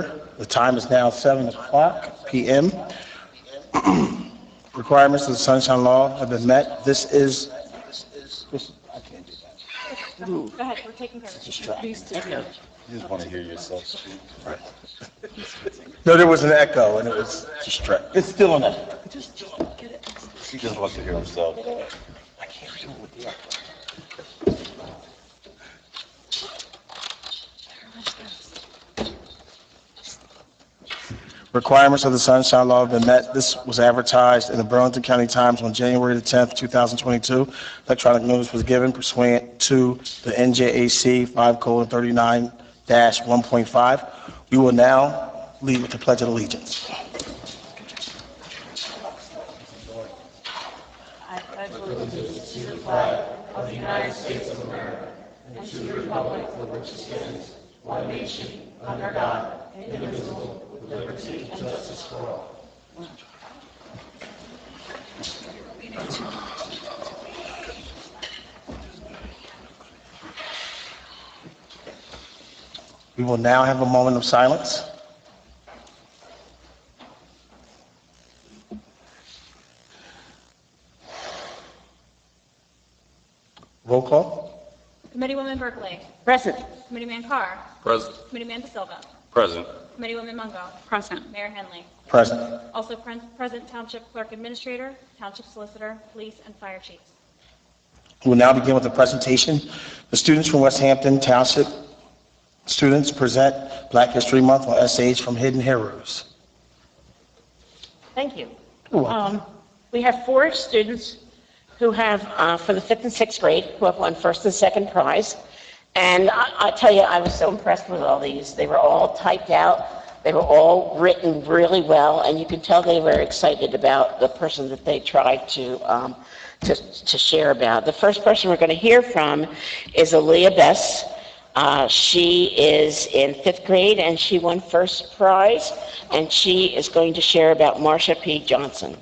order. The time is now 7 o'clock p.m. Requirements of the Sunshine Law have been met. I can't do that. Go ahead, we're taking care of it. Distracting. You just want to hear yourself speak. Right. No, there was an echo, and it was distracting. It's still an echo. He just wants to hear himself. I can't do it with the echo. Requirements of the Sunshine Law have been met. This was advertised in the Burlington County Times on January the 10th, 2022. Electronic notice was given pursuant to the NJAC 5:39-1.5. We will now lead with the Pledge of Allegiance. I pledge allegiance to the flag of the United States of America and to the republic for which it stands, one nation, under God, indivisible, with liberty and justice for all. We will now have a moment of silence. Roll call. Committeewoman Berkeley. Present. Committeeman Carr. Present. Committeeman De Silva. Present. Committeewoman Mungo. Present. Mayor Henley. Present. Also present Township Clerk Administrator, Township Solicitor, Police, and Fire Chiefs. We will now begin with the presentation. The students from West Hampton Township students present Black History Month on essays from Hidden Heroes. Thank you. You're welcome. We have 4 students who have, for the 5th and 6th grade, who have won first and second prize. And I tell you, I was so impressed with all these. They were all typed out. They were all written really well, and you can tell they were excited about the person that they tried to share about. The first person we're going to hear from is Aaliyah Bess. She is in 5th grade, and she won first prize, and she is going to share about Marsha P. Johnson.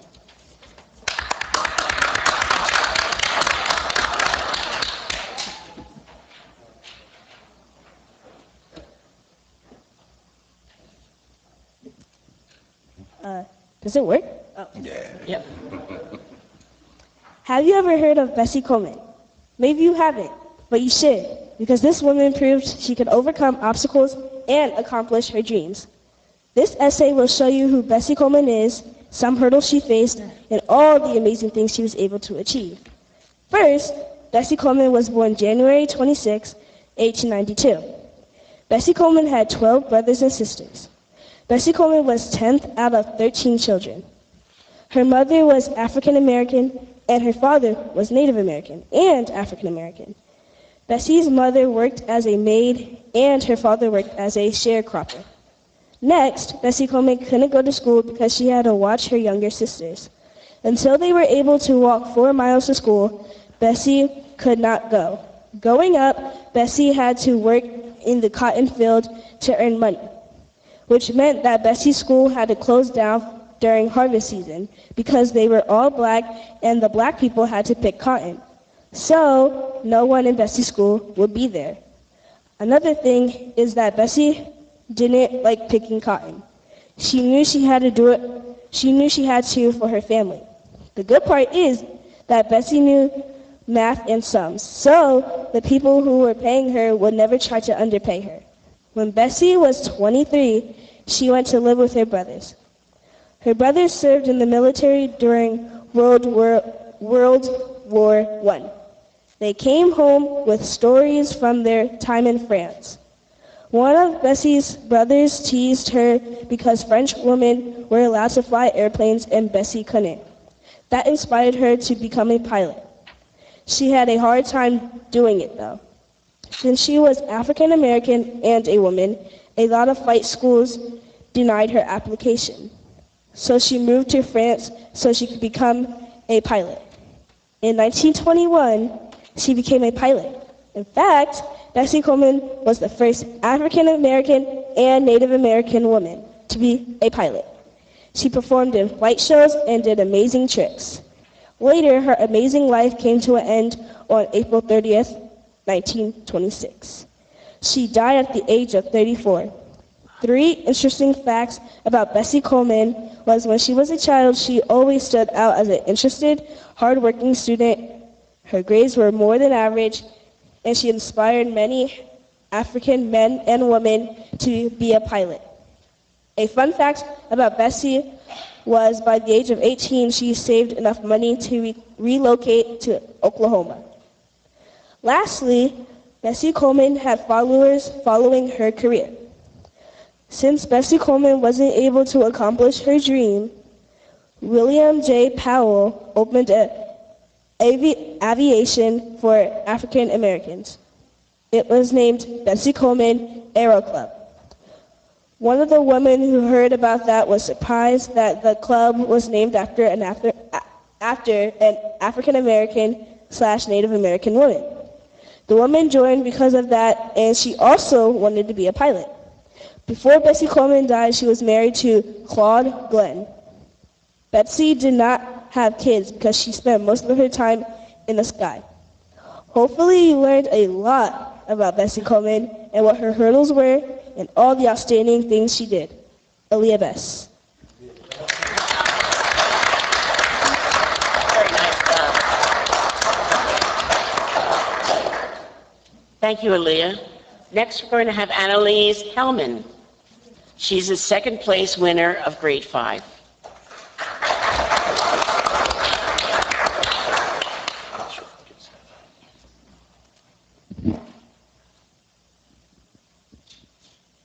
Does it work? Oh. Yeah. Yep. Have you ever heard of Bessie Coleman? Maybe you haven't, but you should, because this woman proved she could overcome obstacles and accomplish her dreams. This essay will show you who Bessie Coleman is, some hurdles she faced, and all the amazing things she was able to achieve. First, Bessie Coleman was born January 26, 1892. Bessie Coleman had 12 brothers and sisters. Bessie Coleman was 10th out of 13 children. Her mother was African American, and her father was Native American and African American. Bessie's mother worked as a maid, and her father worked as a sharecropper. Next, Bessie Coleman couldn't go to school because she had to watch her younger sisters. Until they were able to walk 4 miles to school, Bessie could not go. Growing up, Bessie had to work in the cotton field to earn money, which meant that Bessie's school had to close down during harvest season because they were all black and the black people had to pick cotton. So no one in Bessie's school would be there. Another thing is that Bessie didn't like picking cotton. She knew she had to do it. She knew she had to for her family. The good part is that Bessie knew math and sums, so the people who were paying her would never try to underpay her. When Bessie was 23, she went to live with her brothers. Her brothers served in the military during World War I. They came home with stories from their time in France. One of Bessie's brothers teased her because French women were allowed to fly airplanes and Bessie couldn't. That inspired her to become a pilot. She had a hard time doing it though. Since she was African American and a woman, a lot of flight schools denied her application. So she moved to France so she could become a pilot. In 1921, she became a pilot. In fact, Bessie Coleman was the first African American and Native American woman to be a pilot. She performed in flight shows and did amazing tricks. Later, her amazing life came to an end on April 30th, 1926. She died at the age of 34. 3 interesting facts about Bessie Coleman was when she was a child, she always stood out as an interested, hardworking student. Her grades were more than average, and she inspired many African men and women to be a pilot. A fun fact about Bessie was by the age of 18, she saved enough money to relocate to Oklahoma. Lastly, Bessie Coleman had followers following her career. Since Bessie Coleman wasn't able to accomplish her dream, William J. Powell opened aviation for African Americans. It was named Bessie Coleman Aero Club. One of the women who heard about that was surprised that the club was named after an African American / Native American woman. The woman joined because of that, and she also wanted to be a pilot. Before Bessie Coleman died, she was married to Claude Glenn. Betsy did not have kids because she spent most of her time in the sky. Hopefully you learned a lot about Bessie Coleman and what her hurdles were and all the outstanding things she did. Aaliyah Bess. Very nice job. Thank you, Aaliyah. Next, we're going to have Annalise Hellman. She's a second place winner of grade 5.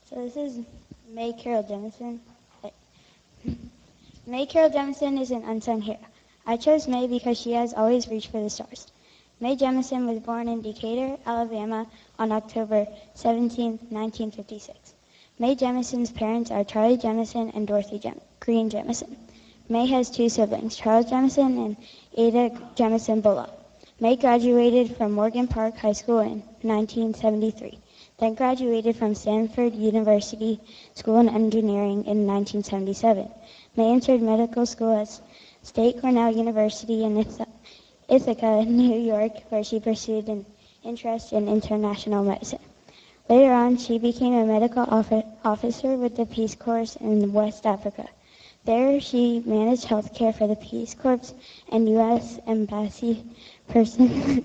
So this is May Carol Jemison. May Carol Jemison is an unsung hero. I chose May because she has always reached for the stars. May Jemison was born in Decatur, Alabama on October 17, 1956. May Jemison's parents are Charlie Jemison and Dorothy Green Jemison. May has 2 siblings, Charles Jemison and Ada Jemison Bullock. May graduated from Morgan Park High School in 1973, then graduated from Stanford University School of Engineering in 1977. May entered medical school at State Cornell University in Ithaca, New York, where she pursued an interest in international medicine. Later on, she became a medical officer with the Peace Corps in West Africa. There, she managed health care for the Peace Corps and U.S. embassy personnel,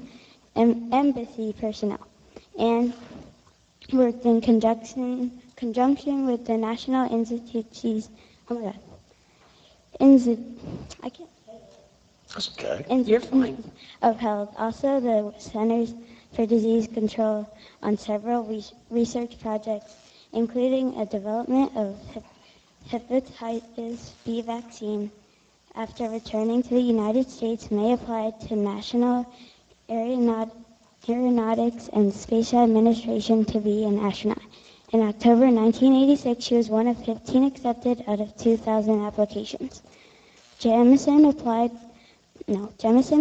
and worked in conjunction with the National Institutes. You're fine. Of Health, also the Centers for Disease Control, on several research projects, including a development of hepatitis B vaccine. After returning to the United States, May applied to National Aeronautics and Space Administration to be an astronaut. In October 1986, she was one of 15 accepted out of 2,000 applications. Jemison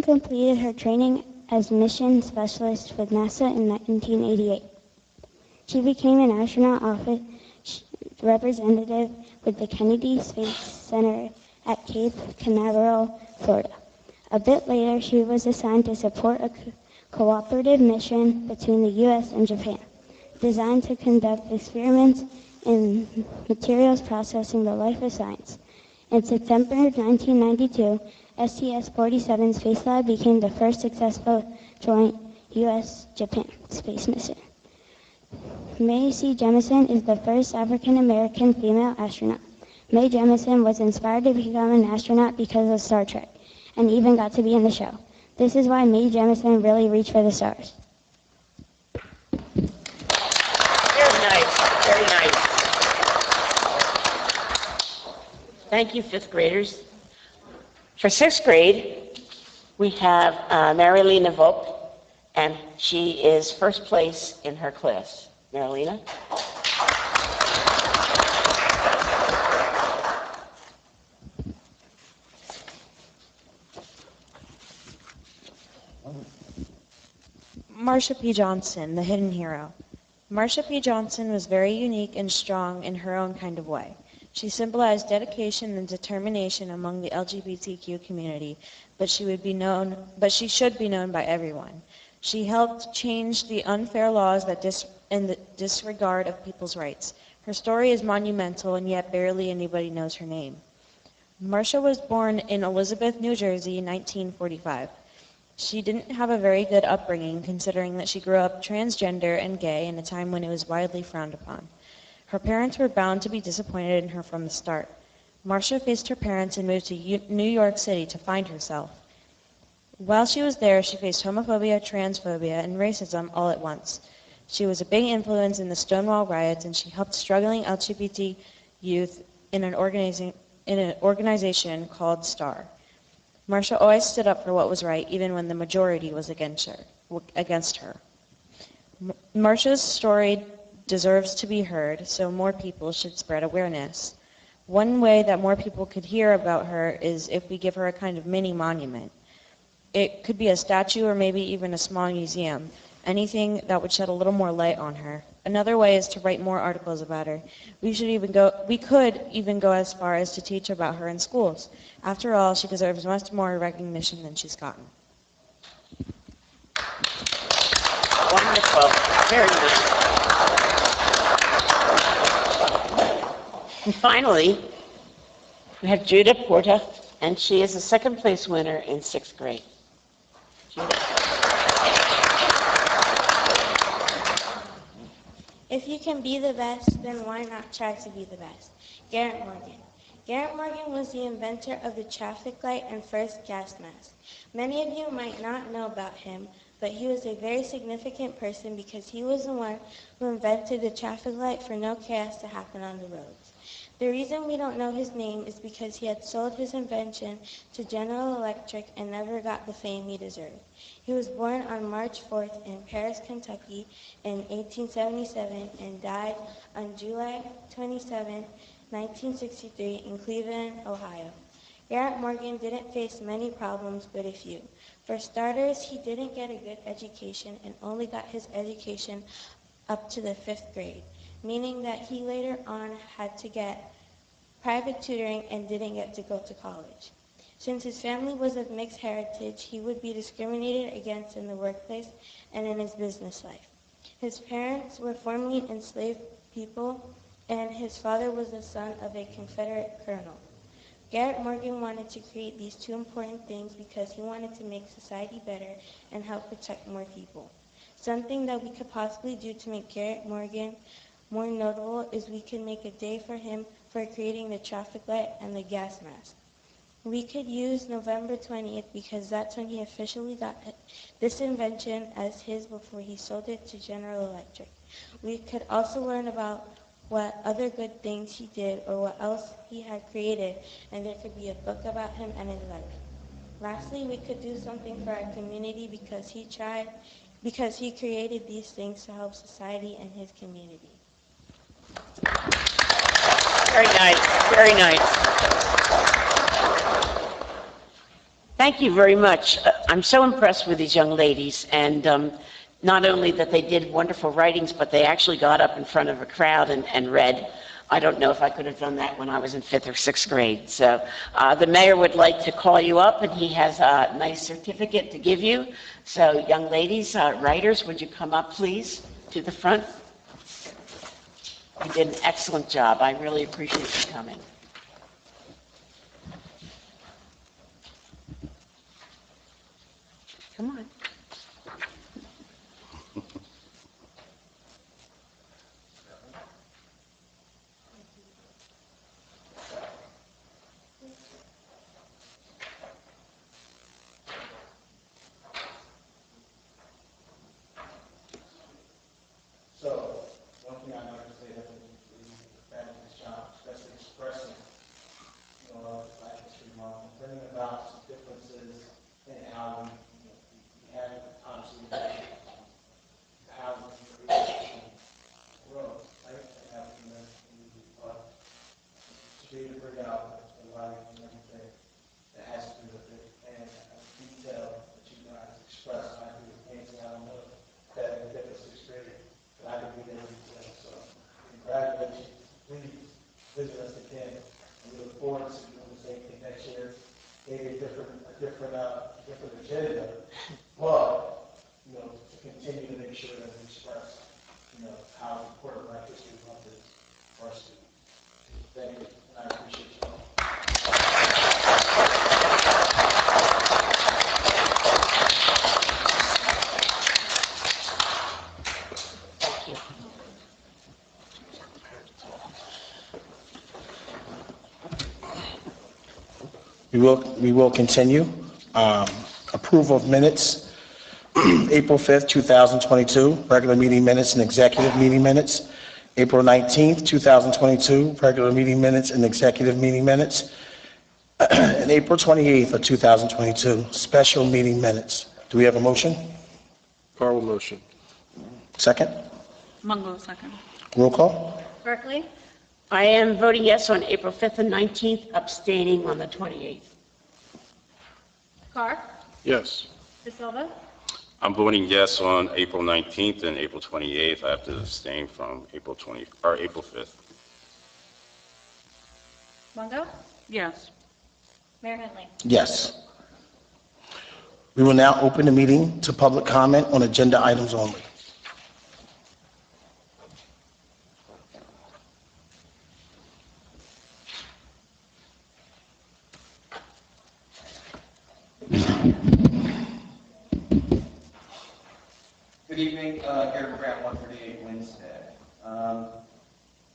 completed her training as mission specialist with NASA in 1988. She became an astronaut office representative with the Kennedy Space Center at Cape Canaveral, Florida. A bit later, she was assigned to support a cooperative mission between the U.S. and Japan, designed to conduct experiments in materials processing the life of science. In September 1992, STS-47 Space Lab became the first successful joint U.S.-Japan space mission. May C. Jemison is the first African-American female astronaut. May Jemison was inspired to become an astronaut because of Star Trek, and even got to be in the show. This is why May Jemison really reached for the stars. Very nice, very nice. Thank you, 5th graders. For 6th grade, we have Marilena Volk, and she is first place in her class. Marilena? Marsha P. Johnson, the hidden hero. Marsha P. Johnson was very unique and strong in her own kind of way. She symbolized dedication and determination among the LGBTQ community, but she should be known by everyone. She helped change the unfair laws and the disregard of people's rights. Her story is monumental, and yet barely anybody knows her name. Marcia was born in Elizabeth, New Jersey in 1945. She didn't have a very good upbringing, considering that she grew up transgender and gay in a time when it was widely frowned upon. Her parents were bound to be disappointed in her from the start. Marcia faced her parents and moved to New York City to find herself. While she was there, she faced homophobia, transphobia, and racism all at once. She was a big influence in the Stonewall riots, and she helped struggling LGBT youth in an organization called STAR. Marcia always stood up for what was right, even when the majority was against her. Marcia's story deserves to be heard, so more people should spread awareness. One way that more people could hear about her is if we give her a kind of mini monument. It could be a statue or maybe even a small museum, anything that would shed a little more light on her. Another way is to write more articles about her. We could even go as far as to teach about her in schools. After all, she deserves much more recognition than she's gotten. Wonderful. Very nice. And finally, we have Judah Porta, and she is a second place winner in 6th grade. Judah. If you can be the best, then why not try to be the best? Garrett Morgan. Garrett Morgan was the inventor of the traffic light and first gas mask. Many of you might not know about him, but he was a very significant person because he was the one who invented the traffic light for no chaos to happen on the roads. The reason we don't know his name is because he had sold his invention to General Electric and never got the fame he deserved. He was born on March 4th in Paris, Kentucky in 1877 and died on July 27, 1963 in Cleveland, Ohio. Garrett Morgan didn't face many problems, but a few. For starters, he didn't get a good education and only got his education up to the 5th grade, meaning that he later on had to get private tutoring and didn't get to go to college. Since his family was of mixed heritage, he would be discriminated against in the workplace and in his business life. His parents were formerly enslaved people, and his father was the son of a Confederate colonel. Garrett Morgan wanted to create these two important things because he wanted to make society better and help protect more people. Something that we could possibly do to make Garrett Morgan more notable is we could make a day for him for creating the traffic light and the gas mask. We could use November 20th because that's when he officially got this invention as his before he sold it to General Electric. We could also learn about what other good things he did or what else he had created, and there could be a book about him and his life. Lastly, we could do something for our community because he created these things to help society and his community. Very nice. Very nice. Thank you very much. I'm so impressed with these young ladies, and not only that they did wonderful writings, but they actually got up in front of a crowd and read. I don't know if I could have done that when I was in 5th or 6th grade. So the mayor would like to call you up, and he has a nice certificate to give you. So young ladies, writers, would you come up, please, to the front? You did an excellent job. I really appreciate you coming. Come on. So, one thing I'd like to say that we fabulous job, especially expressing, like history month, and bringing about some differences in how we have, obviously, how we grow, right? And how we community, but to be able to bring out the life and everything that has to do with it, and detail that you guys express, I agree with Nancy, I don't know that in 5th or 6th grade. I can be there today. So, congratulations. Please visit us again. And we look forward to doing the same thing next year. Maybe a different agenda, but to continue to make sure that we express, how important Black History Month is for We will continue. Approval of minutes, April 5th, 2022, regular meeting minutes and executive meeting minutes. April 19th, 2022, regular meeting minutes and executive meeting minutes. And April 28th of 2022, special meeting minutes. Do we have a motion? Carl will motion. Second? Mungo, second. Roll call? Berkeley? I am voting yes on April 5th and 19th, abstaining on the 28th. Carr? Yes. De Silva? I'm voting yes on April 19th and April 28th. I have to abstain from April 5th. Mungo? Yes. Mayor Henley? Yes. We will now open the meeting to public comment on agenda items only. Good evening, Gary Grant, 138 Winstead.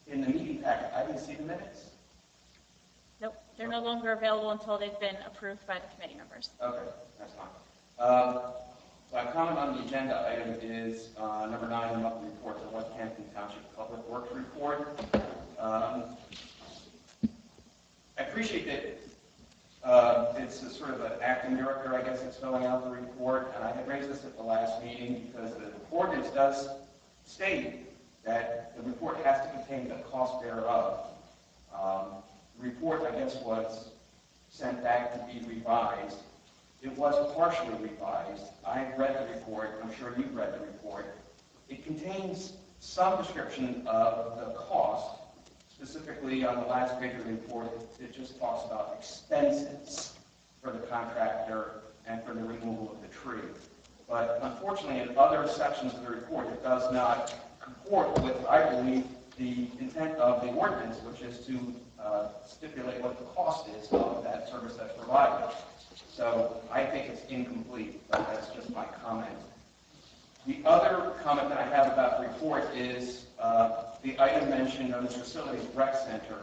In the meeting packet, I didn't see the minutes. Nope, they're no longer available until they've been approved by the committee members. Okay, that's fine. My comment on the agenda item is number 9, the monthly report, the West Hampton Township Public Works Report. I appreciate that it's a sort of an acting director, I guess, that's filling out the report, and I had raised this at the last meeting because the ordinance does state that the report has to contain the cost thereof. The report, I guess, was sent back to be revised. It was partially revised. I read the report. I'm sure you've read the report. It contains some description of the cost. Specifically, on the last page of the report, it just talks about expenses for the contractor and for the removal of the tree. But unfortunately, in other sections of the report, it does not comport with, I believe, the intent of the ordinance, which is to stipulate what the cost is of that service that's provided. So I think it's incomplete, but that's just my comment. The other comment that I have about the report is the item mentioned on the facilities rec center.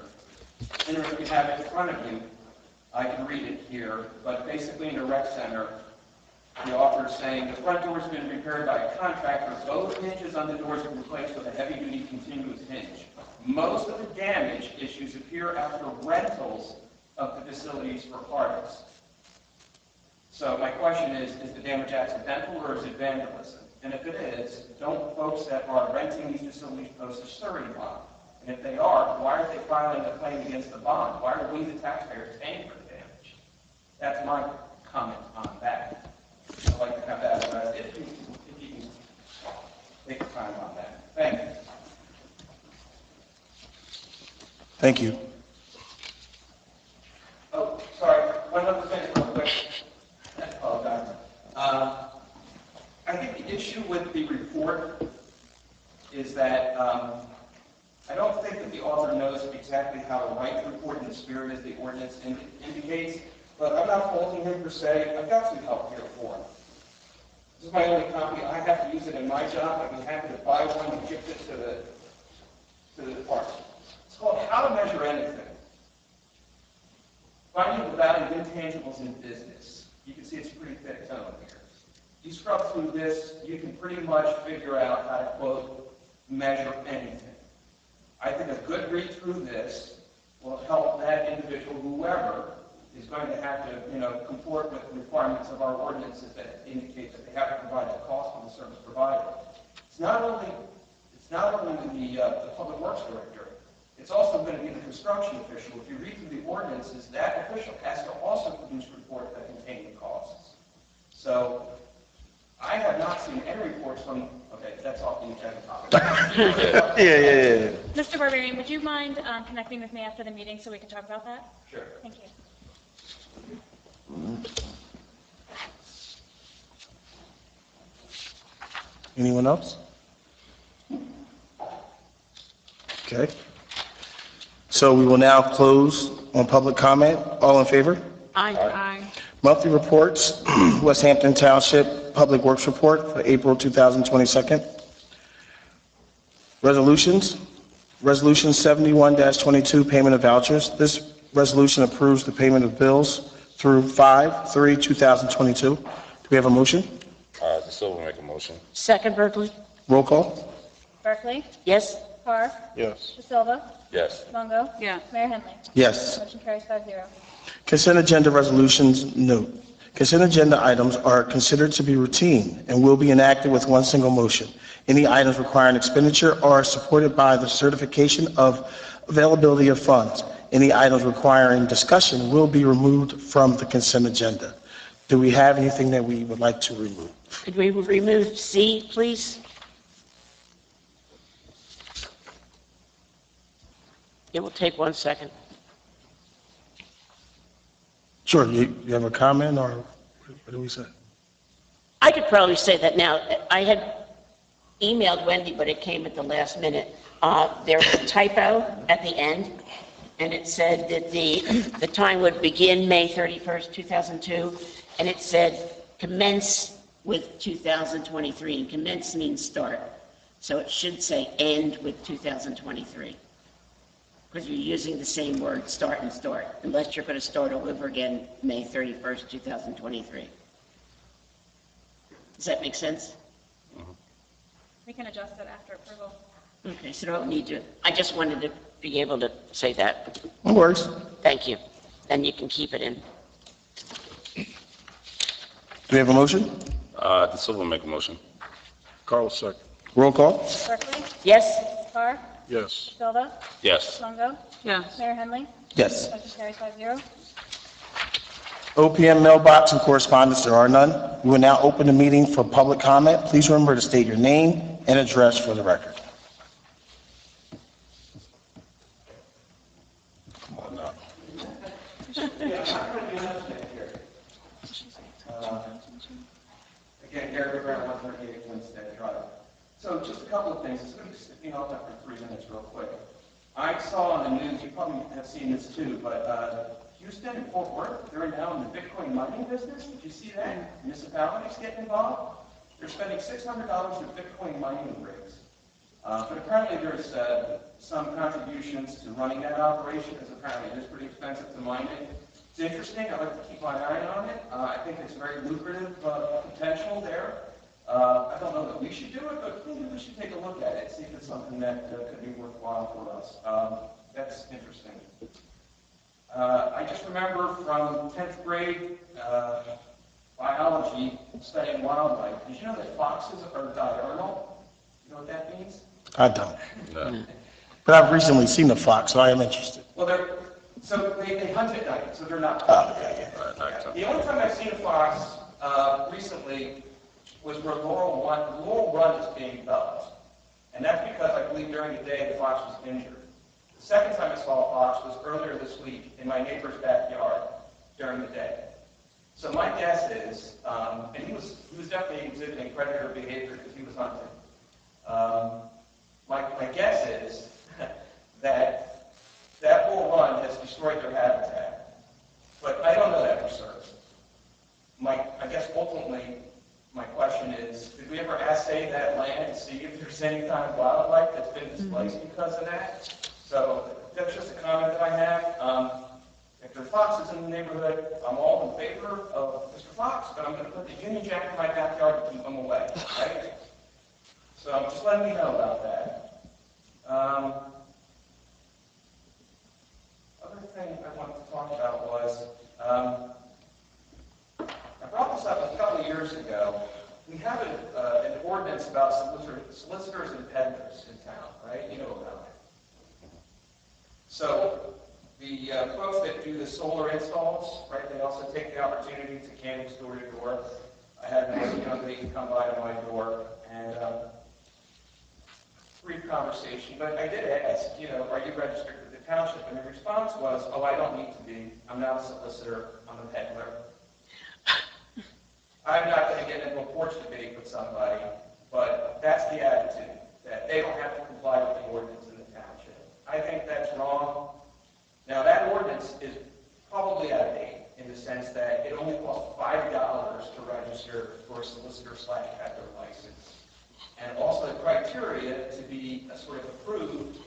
And if you have it in front of you, I can read it here, but basically in the rec center, the author is saying the front door has been repaired by a contractor. Both hinges on the doors are replaced with a heavy-duty continuous hinge. Most of the damage issues appear after rentals of the facilities for artists. So my question is the damage accidental or is it vandalism? And if it is, don't folks that are renting these facilities post a surety bond? And if they are, why are they filing a claim against the bond? Why are we, the taxpayers, paying for the damage? That's my comment on that. I'd like to have that addressed if you can take the time on that. Thank you. Thank you. Oh, sorry. One other thing real quick. I apologize. I think the issue with the report is that I don't think that the author knows exactly how to write the report in the spirit as the ordinance indicates, but I'm not faulting him per se. I've got some help here for him. This is my only copy. I have to use it in my job. I'd be happy to buy one and gift it to the department. It's called How to Measure Anything. Finding the value of intangibles in business. You can see it's pretty thick tone here. You scrub through this, you can pretty much figure out how to, quote, measure anything. I think a good read through this will help that individual, whoever, is going to have to, comport with the requirements of our ordinances that indicate that they have to provide the cost of the service provided. It's not only the public works director. It's also going to be the construction official. If you read through the ordinances, that official has to also produce reports that contain the costs. So I have not seen any reports from. Okay, that's off the agenda topic. Yeah. Mr. Barbarian, would you mind connecting with me after the meeting so we can talk about that? Sure. Thank you. Anyone else? Okay. So we will now close on public comment. All in favor? Aye. Monthly reports, West Hampton Township Public Works Report for April 2022. Resolutions. Resolution 71-22, payment of vouchers. This resolution approves the payment of bills through 5/3/2022. Do we have a motion? De Silva make a motion. Second, Berkeley? Roll call? Berkeley? Yes? Carr? Yes. De Silva? Yes. Longo? Yes. Mayor Henley? Yes. Motion carries 5-0. Consent agenda resolutions, note. Consent agenda items are considered to be routine and will be enacted with one single motion. Any items requiring expenditure are supported by the certification of availability of funds. Any items requiring discussion will be removed from the consent agenda. Do we have anything that we would like to remove? Could we remove C, please? It will take 1 second. Sure, you have a comment, or what do we say? I could probably say that now. I had emailed Wendy, but it came at the last minute. There was a typo at the end, and it said that the time would begin May 31st, 2002, and it said commence with 2023, and commence means start. So it should say end with 2023, because you're using the same word, start and start, unless you're going to start all over again May 31st, 2023. Does that make sense? We can adjust it after approval. Okay, so don't need to, I just wanted to be able to say that. No worries. Thank you. Then you can keep it in. Do we have a motion? De Silva make a motion. Carl, second. Roll call? Berkeley? Yes? Carr? Yes. De Silva? Yes. Longo? Yes. Mayor Henley? Yes. Motion carries 5-0. OPM mailbox and correspondence, there are none. We will now open the meeting for public comment. Please remember to state your name and address for the record. Come on now. Again, Gary Brown, 138 Winstead Drive. So just a couple of things. It's going to be sticking off after 3 minutes real quick. I saw on the news, you probably have seen this too, but Houston and Fort Worth, they're now in the Bitcoin mining business. Did you see that? Municipalities getting involved. They're spending $600 in Bitcoin mining rigs. But apparently there's some contributions to running that operation, because apparently it is pretty expensive to mine it. It's interesting. I'd like to keep my eye on it. I think it's very lucrative potential there. I don't know that we should do it, but maybe we should take a look at it, see if it's something that could be worthwhile for us. That's interesting. I just remember from 10th grade biology, studying wildlife. Did you know that foxes are diurnal? You know what that means? I don't. No. But I've recently seen a fox, so I am interested. Well, they hunt at night, so they're not. Oh, okay, Nighttime. The only time I've seen a fox recently was where Laurel Run is being developed. And that's because I believe during the day the fox was injured. The second time I saw a fox was earlier this week in my neighbor's backyard during the day. So my guess is, and he was definitely exhibiting predator behavior because he was hunting. My guess is that Laurel Run has destroyed their habitat. But I don't know that for certain. I guess ultimately, my question is, did we ever assay that land and see if there's any kind of wildlife that's been displaced because of that? So that's just a comment that I have. If there are foxes in the neighborhood, I'm all in favor of Mr. Fox, but I'm going to put the Union Jack in my backyard to keep them away, right? So just letting you know about that. Other thing I wanted to talk about was, I brought this up a couple of years ago. We have an ordinance about solicitors and peddlers in town, right? You know about it. So the folks that do the solar installs, right, they also take the opportunity to canvass door to door. I had a nice young lady come by to my door and brief conversation, but I did ask, are you registered with the township? And the response was, oh, I don't need to be. I'm not a solicitor. I'm a peddler. I'm not going to get into a porch debate with somebody, but that's the attitude, that they don't have to comply with the ordinance in the township. I think that's wrong. Now, that ordinance is probably out of date in the sense that it only costs $5 to register for a solicitor/peddler license. And also the criteria to be sort of approved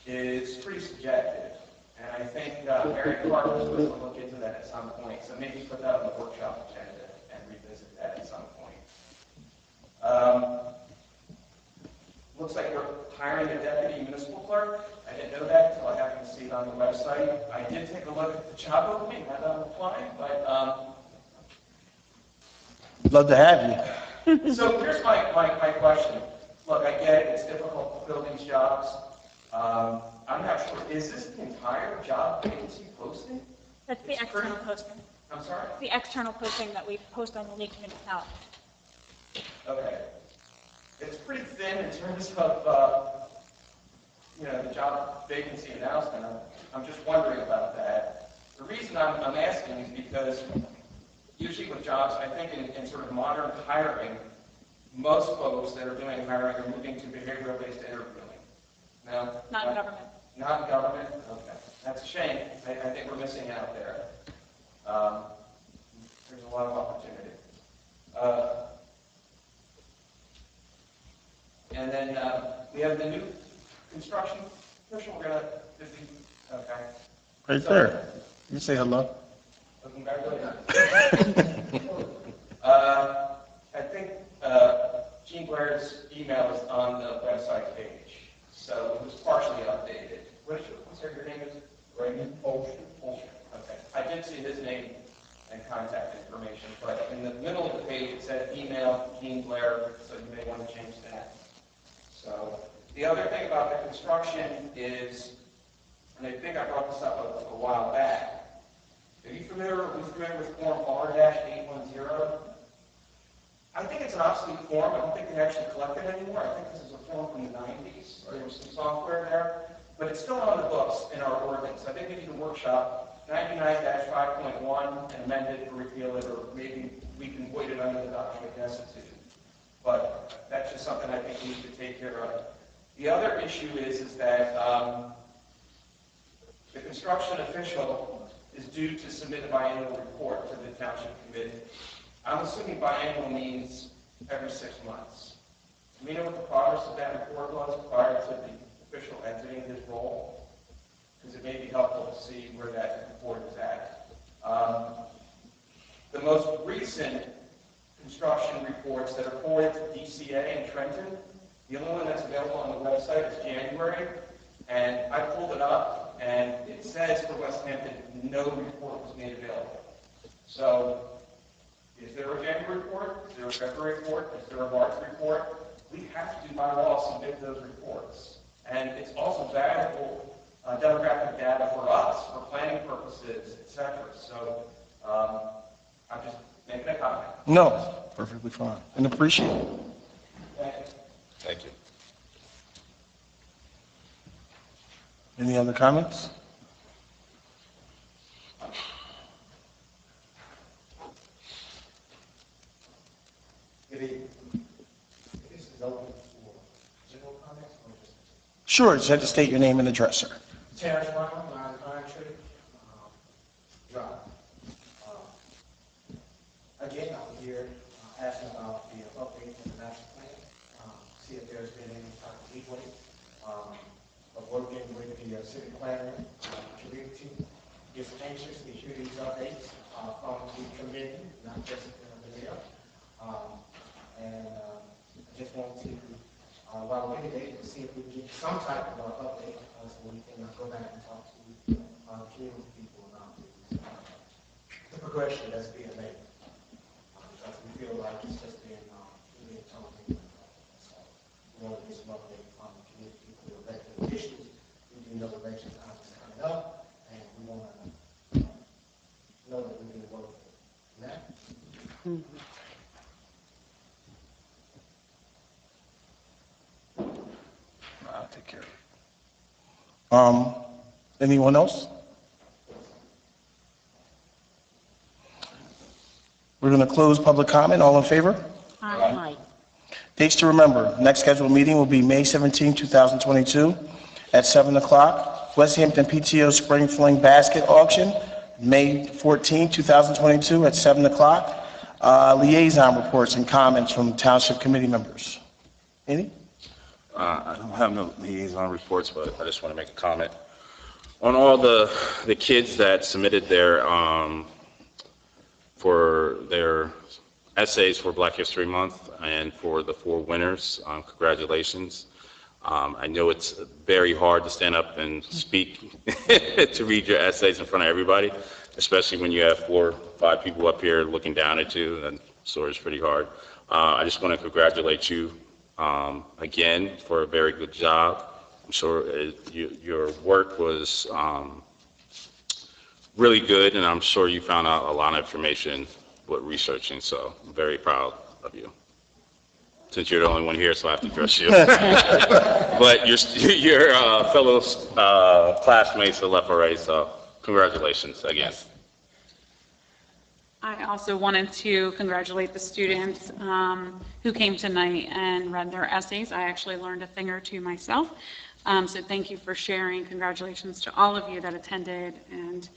is pretty subjective. And I I think Mary Clark was supposed to look into that at some point, so maybe put that on the workshop agenda and revisit that at some point. Looks like we're hiring a deputy municipal clerk. I didn't know that until I happened to see it on the website. I did take a look at the job opening, had I'm applying, but Love to have you. so here's my question. Look, I get it, it's difficult to fill these jobs. I'm not sure, is this the entire job vacancy posting? That's the external posting. I'm sorry? It's the external posting that we post on the League of Municipalities. Okay. It's pretty thin in terms of, the job vacancy announcement. I'm just wondering about that. The reason I'm asking is because usually with jobs, I think in sort of modern hiring, most folks that are doing hiring are moving to behavioral-based interviewing. No? Not in government. Not in government? Okay. That's a shame. I think we're missing out there. There's a lot of opportunity. And then we have the new construction official. We're going to, okay. Right there. You say hello. Congratulations. I think Jean Blair's email is on the website page, so it was partially updated. What's your name is? Raymond Olsen. Okay. I did see his name and contact information, but in the middle of the page it said email Jean Blair, so you may want to change that. So the other thing about the construction is, and I think I brought this up a while back. Are you familiar with Form R-810? I think it's an obsolete form. I don't think they actually collect it anymore. I think this is a form from the 90s. There was some software there. But it's still on the books in our ordinance. I think we need to workshop 99-5.1 and amend it or repeal it, or maybe we can void it under the doctrine of necessity. But that's just something I think we need to take care of. The other issue is that the construction official is due to submit a biannual report to the township committee. I'm assuming biannual means every 6 months. Do we know what the progress of that report was prior to the official exiting his role? Because it may be helpful to see where that report is at. The most recent construction reports that are forwarded to DCA in Trenton, the only one that's available on the website is January, and I pulled it up, and it says for West Hampton, no report was made available. So, is there a January report? Is there a February report? Is there a March report? We have to, by law, submit those reports. And it's also valuable demographic data for us, for planning purposes, etc. So, I'm just making a comment. No, perfectly fine. And appreciate it. Thank you. Thank you. Any other comments? Good evening. This is open for general comments or just... Sure, just have to state your name and address, sir. Terrence Brown, 9 Pine Tree Drive. Again, I'm here asking about the update in the master plan. See if there's been any type of leeway of working with the city planner community. Just anxious to hear these updates from the committee, not just the mayor. And I just want to, while we're here, to see if we can get some type of update so we can go back and talk to community people about the progression that's being made. Because we feel like it's just being told. So we want to get some update from the community people who are affected with issues. We do know the election time is coming up, and we want to know that we're going to work for that. I'll take care of it. Anyone else? We're going to close public comment. All in favor? Aye. Dates to remember. Next scheduled meeting will be May 17, 2022 at 7 o'clock. West Hampton PTO Spring Fling Basket Auction, May 14, 2022 at 7 o'clock. Liaison reports and comments from township committee members. Any? I don't have no liaison reports, but I just want to make a comment. on all the kids that submitted for their essays for Black History Month and for the 4 winners. Congratulations. I know it's very hard to stand up and speak to read your essays in front of everybody, especially when you have 4 or 5 people up here looking down at you, and so it's pretty hard. I just want to congratulate you again for a very good job. I'm sure your work was really good, and I'm sure you found out a lot of information with researching, so I'm very proud of you. Since you're the only one here, so I have to address you. But your fellow classmates are left or right, so congratulations again. I also wanted to congratulate the students who came tonight and read their essays. I actually learned a thing or two myself. So thank you for sharing. Congratulations to all of you that attended, and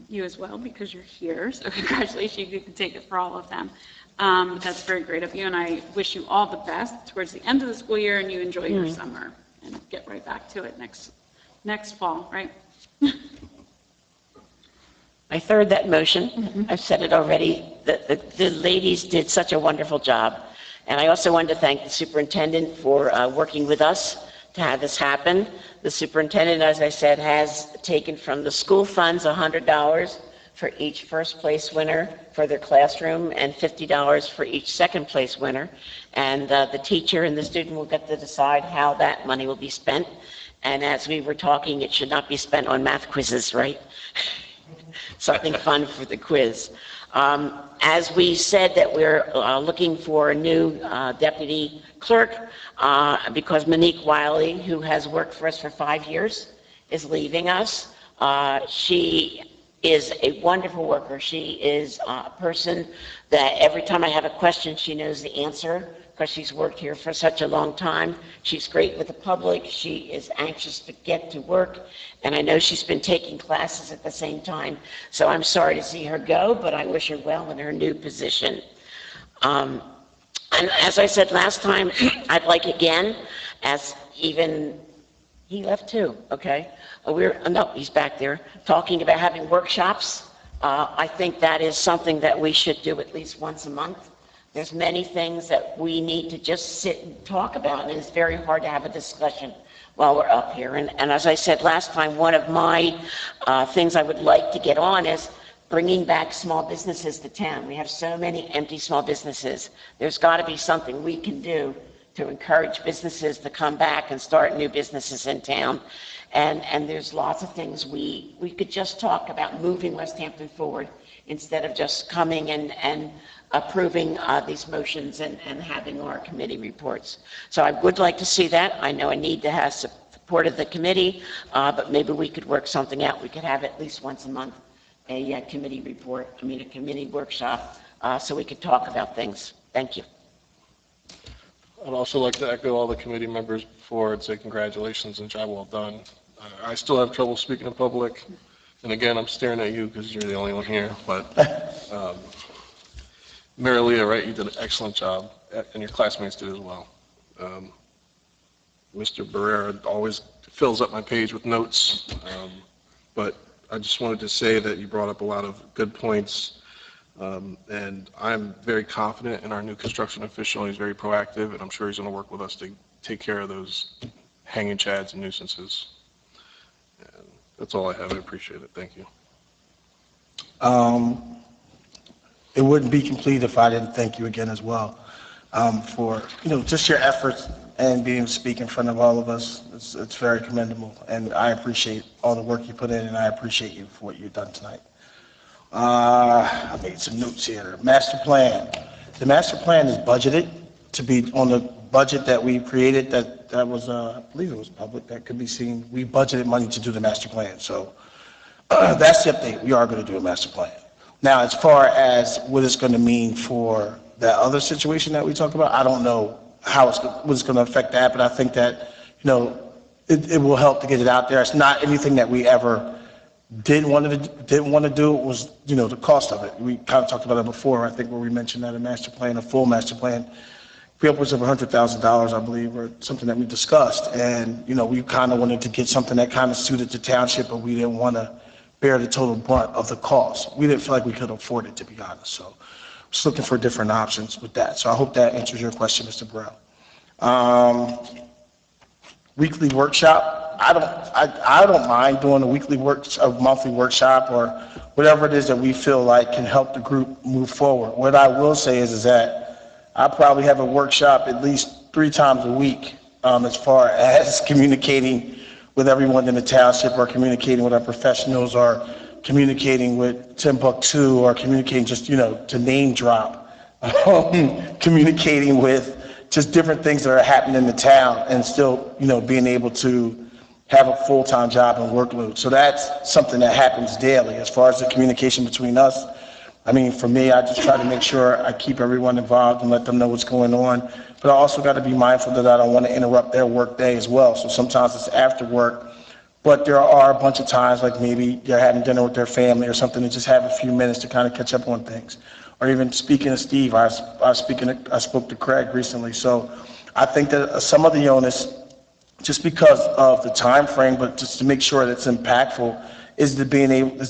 you as well, because you're here. So congratulations, you can take it for all of them. That's very great of you, and I wish you all the best towards the end of the school year, and you enjoy your summer and get right back to it next fall, right? I third that motion. I've said it already. The ladies did such a wonderful job. And I also wanted to thank the superintendent for working with us to have this happen. The superintendent, as I said, has taken from the school funds $100 for each first place winner for their classroom and $50 for each second place winner. And the teacher and the student will get to decide how that money will be spent. And as we were talking, it should not be spent on math quizzes, right? Something fun for the quiz. As we said that we're looking for a new deputy clerk because Monique Wiley, who has worked for us for 5 years, is leaving us. She is a wonderful worker. She is a person that every time I have a question, she knows the answer because she's worked here for such a long time. She's great with the public. She is anxious to get to work. And I know she's been taking classes at the same time. So I'm sorry to see her go, but I wish her well in her new position. And as I said last time, I'd like again, as even, he left too, okay? No, he's back there, talking about having workshops. I think that is something that we should do at least once a month. There's many things that we need to just sit and talk about, and it's very hard to have a discussion while we're up here. And as I said last time, one of my things I would like to get on is bringing back small businesses to town. We have so many empty small businesses. There's got to be something we can do to encourage businesses to come back and start new businesses in town. And there's lots of things we could just talk about moving West Hampton forward instead of just coming and approving these motions and having our committee reports. So I would like to see that. I know I need to have support of the committee, but maybe we could work something out. We could have at least once a month a committee workshop, so we could talk about things. Thank you. I'd also like to echo all the committee members before and say congratulations and job well done. I still have trouble speaking in public, and again, I'm staring at you because you're the only one here, but Mary Leah, right, you did an excellent job, and your classmates did as well. Mr. Barrera always fills up my page with notes, but I just wanted to say that you brought up a lot of good points, and I'm very confident in our new construction official. He's very proactive, and I'm sure he's going to work with us to take care of those hanging chads and nuisances. And that's all I have. I appreciate it. Thank you. It wouldn't be complete if I didn't thank you again as well for just your efforts and being able to speak in front of all of us. It's very commendable, and I appreciate all the work you put in, and I appreciate you for what you've done tonight. I made some notes here. Master plan. The master plan is budgeted to be on the budget that we created. That was, I believe it was public. That could be seen. We budgeted money to do the master plan. So that's the update. We are going to do a master plan. Now, as far as what it's going to mean for that other situation that we talked about, I don't know what it's going to affect that, but I think that it will help to get it out there. It's not anything that we ever didn't want to do. It was the cost of it. We kind of talked about it before. I think where we mentioned that a master plan, a full master plan, upwards of $100,000, I believe, or something that we discussed. And, we kind of wanted to get something that kind of suited the township, but we didn't want to bear the total brunt of the cost. We didn't feel like we could afford it, to be honest. So just looking for different options with that. So I hope that answers your question, Mr. Brown. Weekly workshop. I don't mind doing a monthly workshop or whatever it is that we feel like can help the group move forward. What I will say is that I probably have a workshop at least 3 times a week as far as communicating with everyone in the township, or communicating with our professionals, or communicating with Timbuktu, or communicating just, to name drop, communicating with just different things that are happening in the town, and still, being able to have a full-time job and workload. So that's something that happens daily. As far as the communication between us, for me, I just try to make sure I keep everyone involved and let them know what's going on. But I also got to be mindful that I don't want to interrupt their work day as well. So sometimes it's after work, but there are a bunch of times, like maybe they're having dinner with their family or something, to just have a few minutes to kind of catch up on things. Or even speaking to Steve, I spoke to Craig recently. So I think that some of the onus, just because of the time frame, but just to make sure that it's impactful, is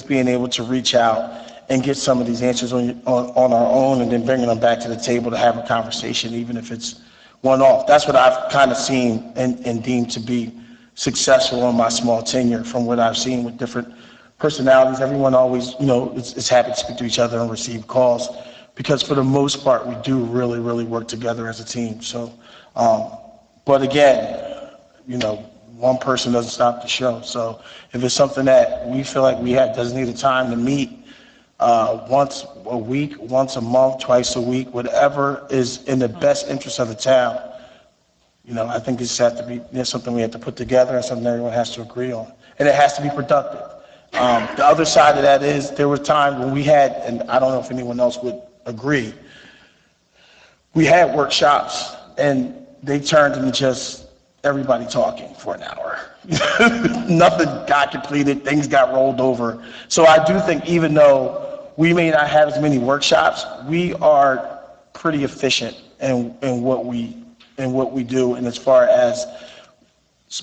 being able to reach out and get some of these answers on our own, and then bringing them back to the table to have a conversation, even if it's one-off. That's what I've kind of seen and deemed to be successful in my small tenure, from what I've seen with different personalities. Everyone always, is happy to speak to each other and receive calls, because for the most part, we do really, really work together as a team. So, but again, one person doesn't stop the show. So if it's something that we feel like we have designated time to meet once a week, once a month, twice a week, whatever is in the best interest of the town, I think this has to be something we have to put together, and something everyone has to agree on. And it has to be productive. The other side of that is, there were times when we had, and I don't know if anyone else would agree, we had workshops and they turned into just everybody talking for an hour. Nothing got completed, things got rolled over. So I do think, even though we may not have as many workshops, we are pretty efficient in what we do, and as far as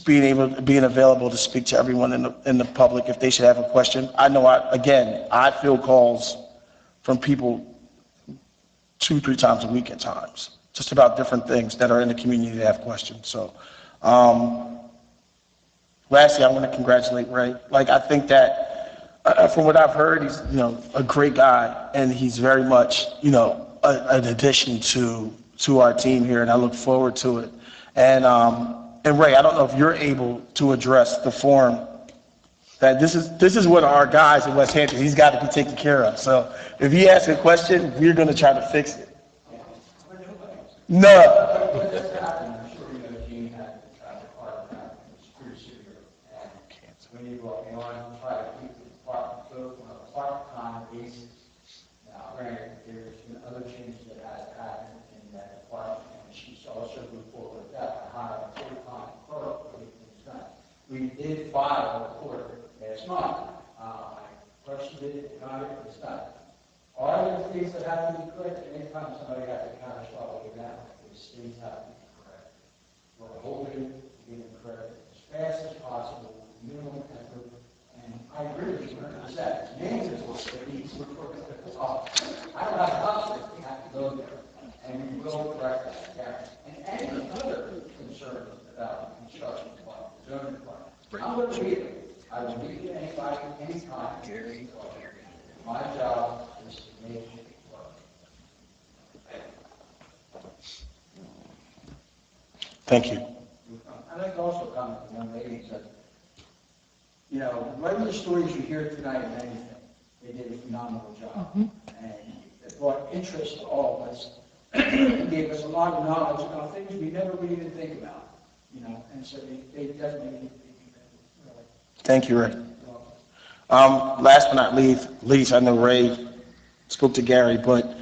being available to speak to everyone in the public if they should have a question. I know I field calls from people 2-3 times a week at times, just about different things that are in the community that have questions. So lastly, I want to congratulate Ray. I think that from what I've heard, he's a great guy, and he's very much an addition to our team here, and I look forward to it. And Ray, I don't know if you're able to address the forum that this is what our guys in West Hampton, he's got to be taken care of. So if he asks a question, we're going to try to fix it. No. We need what we want to try to keep the department filled on a part-time basis. Now, granted, there's been other changes that have happened in that department, and she's also moved forward with that, to hire a full-time clerk to get things done. We did file a report last month. I questioned it, denied it, it's done. Are there things that have to be corrected? Anytime somebody has to kind of struggle with that, these things have to be corrected. We're hoping to get them corrected as fast as possible, minimum effort, and I agree with you 100%. Maintenance that needs to work off. I don't have an option, we have to go there, and we will correct that gap. And any other concerns about the construction department, the zoning department, I'm going to meet it. I will meet with anybody, anytime. My job is to make it work. Thank you. I'd like to also comment to young ladies that, whatever the stories you hear tonight of anything, they did a phenomenal job. And it brought interest to all of us. It gave us a lot of knowledge about things we never would even think about, and so they definitely need to be really. Thank you, Ray. Last but not least, I know Ray spoke to Gary, but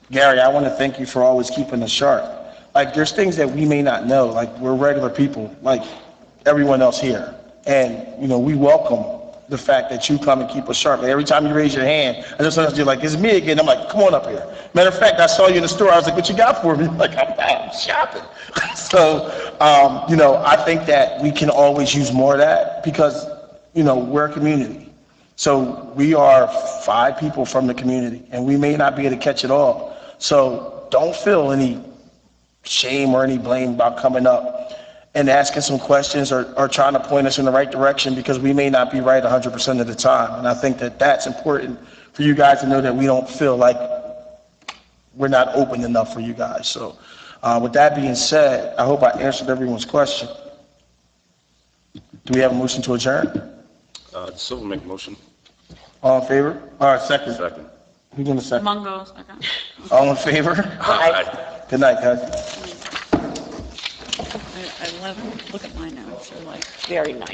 Gary, I want to thank you for always keeping us sharp. There's things that we may not know, we're regular people, like everyone else here. And, we welcome the fact that you come and keep us sharp. Like, every time you raise your hand, I just sometimes you're like, it's me again. I'm like, come on up here. Matter of fact, I saw you in the store. I was like, what you got for me? Like, I'm shopping. So, you know, I think that we can always use more of that because, you know, we're a community. So we are 5 people from the community, and we may not be able to catch it all. So don't feel any shame or any blame about coming up and asking some questions or trying to point us in the right direction, because we may not be right 100% of the time. And I think that that's important for you guys to know, that we don't feel like we're not open enough for you guys. So with that being said, I hope I answered everyone's question. Do we have a motion to adjourn? Silver make a motion. All in favor? All right, second. Second. Who's going to second? Mungo, second. All in favor? Aye. Good night, guys. I love, look at my notes, they're like Very nice.